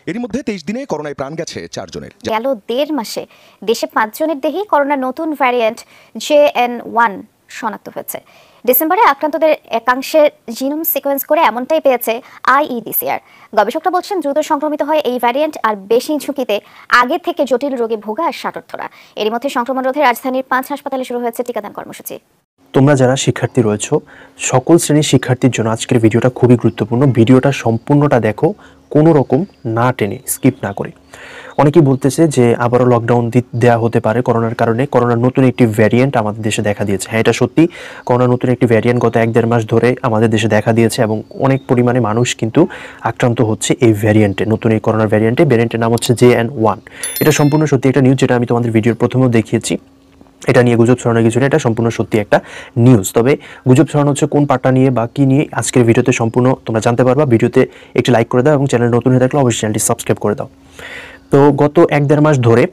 এরই মধ্যে 23 দিনে করোনায় প্রাণ গেছে 4 জনের। গেল 1.5 মাসে দেশে 5 জনের দেহেই করোনার নতুন ভ্যারিয়েন্ট JN.1 শনাক্ত হয়েছে। ডিসেম্বরে আক্রান্তদের একাংশের জিনোম সিকোয়েন্স করে এমনটাই পেয়েছে IEDCR। গবেষকরা বলছেন দ্রুত সংক্রমিত হয় এই ভ্যারিয়েন্ট আর বেশি ঝুঁকিতে আগে থেকে জটিল রোগে ভোগা আর ষাটোর্ধরা। এরই মধ্যে সংক্রমণ রোধে রাজধানীর 5 হাসপাতালে শুরু হয়েছে টিকাদান কর্মসূচি। তোমরা যারা শিক্ষার্থী রয়েছো সকল শ্রেণীর শিক্ষার্থীর জন্য আজকের ভিডিওটা খুবই গুরুত্বপূর্ণ। ভিডিওটা সম্পূর্ণটা দেখো, কোনো রকম না টেনে স্কিপ না করে। অনেকেই বলতেছে যে আবারও লকডাউন দেওয়া হতে পারে করোনার কারণে। করোনার নতুন একটি ভ্যারিয়েন্ট আমাদের দেশে দেখা দিয়েছে। হ্যাঁ, এটা সত্যি, করোনার নতুন একটি ভ্যারিয়েন্ট গত 1-1.5 মাস ধরে আমাদের দেশে দেখা দিয়েছে এবং অনেক পরিমাণে মানুষ কিন্তু আক্রান্ত হচ্ছে এই ভ্যারিয়েন্টে, নতুন এই করোনার ভ্যারিয়েন্টের নাম হচ্ছে JN.1। এটা সম্পূর্ণ সত্যি একটা নিউজ, যেটা আমি তোমাদের ভিডিওর প্রথমেও দেখিয়েছি। এটা নিয়ে গুজব ছড়ানোর কিছু নেই, এটা সম্পূর্ণ সত্যি একটা নিউজ। তবে গুজব ছড়ানো হচ্ছে কোন পার্টটা নিয়ে বা কী নিয়ে আজকের ভিডিওতে সম্পূর্ণ তোমরা জানতে পারবা। ভিডিওতে একটি লাইক করে দাও এবং চ্যানেল নতুন হয়ে থাকলে অবশ্যই চ্যানেলটি সাবস্ক্রাইব করে দাও। তো গত 1-1.5 মাস ধরে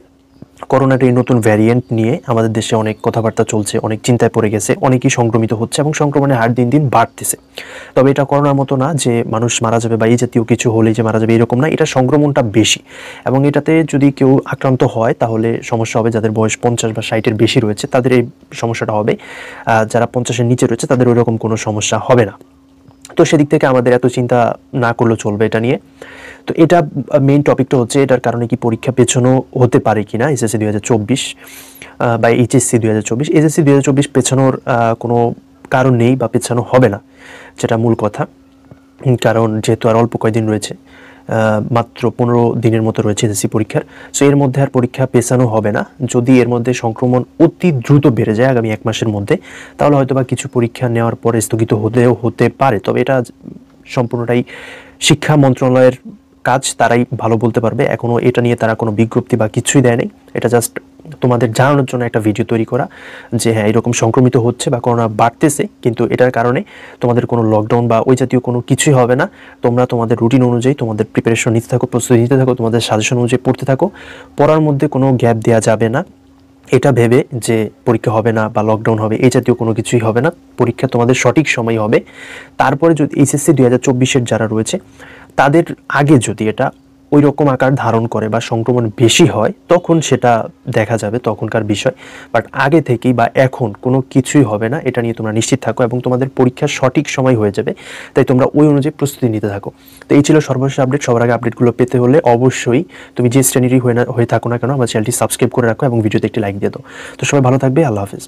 করোনার এই নতুন ভ্যারিয়েন্ট নিয়ে আমাদের দেশে অনেক কথাবার্তা চলছে, অনেক চিন্তায় পড়ে গেছে, অনেকেই সংক্রমিত হচ্ছে এবং সংক্রমণের হার দিন দিন বাড়তেছে। তবে এটা করোনার মতো না যে মানুষ মারা যাবে বা এই জাতীয় কিছু হলেই যে মারা যাবে, এরকম না। এটা সংক্রমণটা বেশি এবং এটাতে যদি কেউ আক্রান্ত হয় তাহলে সমস্যা হবে। যাদের বয়স 50 বা 60-এর বেশি রয়েছে তাদের এই সমস্যাটা হবে। যারা 50-এর নিচে রয়েছে তাদের ওই রকম কোনো সমস্যা হবে না। তো সেদিক থেকে আমাদের এত চিন্তা না করলেও চলবে এটা নিয়ে। তো এটা মেইন টপিকটা হচ্ছে এটার কারণে কি পরীক্ষা পেছানো হতে পারে কিনা, SSC 2024 বা HSC 2024। SSC 2024 পেছানোর কোনো কারণ নেই বা পেছানো হবে না, যেটা মূল কথা। কারণ যেহেতু আর অল্প কয়েকদিন রয়েছে, মাত্র 15 দিনের মতো রয়েছে SSC পরীক্ষার। সো এর মধ্যে আর পরীক্ষা পেছানো হবে না। যদি এর মধ্যে সংক্রমণ অতি দ্রুত বেড়ে যায় আগামী 1 মাসের মধ্যে, তাহলে হয়তো বা কিছু পরীক্ষা নেওয়ার পরে স্থগিত হতে পারে। তবে এটা সম্পূর্ণটাই শিক্ষা মন্ত্রণালয়ের কাজ, তারাই ভালো বলতে পারবে। এখনও এটা নিয়ে তারা কোনো বিজ্ঞপ্তি বা কিছুই দেয় নাই। এটা জাস্ট তোমাদের জানানোর জন্য একটা ভিডিও তৈরি করা যে হ্যাঁ এরকম সংক্রমিত হচ্ছে বা করোনা বাড়তেছে, কিন্তু এটার কারণে তোমাদের কোনো লকডাউন বা ওই জাতীয় কোনো কিছুই হবে না। তোমরা তোমাদের রুটিন অনুযায়ী তোমাদের প্রিপারেশন নিতে থাকো, প্রস্তুতি নিতে থাকো, তোমাদের সাজেশন অনুযায়ী পড়তে থাকো। পড়ার মধ্যে কোনো গ্যাপ দেওয়া যাবে না। এটা ভেবে যে পরীক্ষা হবে না বা লকডাউন হবে এই জাতীয় কোনো কিছুই হবে না। পরীক্ষা তোমাদের সঠিক সময় হবে। তারপরে যদি SSC 2024-এর যারা রয়েছে তাদের আগে যদি এটা ওই রকম আকার ধারণ করে বা সংক্রমণ বেশি হয় তখন সেটা দেখা যাবে, তখনকার বিষয়। বাট আগে থেকেই বা এখন কোনো কিছুই হবে না, এটা নিয়ে তোমরা নিশ্চিত থাকো এবং তোমাদের পরীক্ষার সঠিক সময় হয়ে যাবে। তাই তোমরা ওই অনুযায়ী প্রস্তুতি নিতে থাকো। তো এই ছিল সর্বশেষ আপডেট। সবার আগে আপডেটগুলো পেতে হলে অবশ্যই তুমি যে শ্রেণীরই হয়ে থাকো না কেন আমার চ্যানেলটি সাবস্ক্রাইব করে রাখো এবং ভিডিওতে একটি লাইক দিয়ে দাও। তো সবাই ভালো থাকবে। আল্লাহ হাফেজ।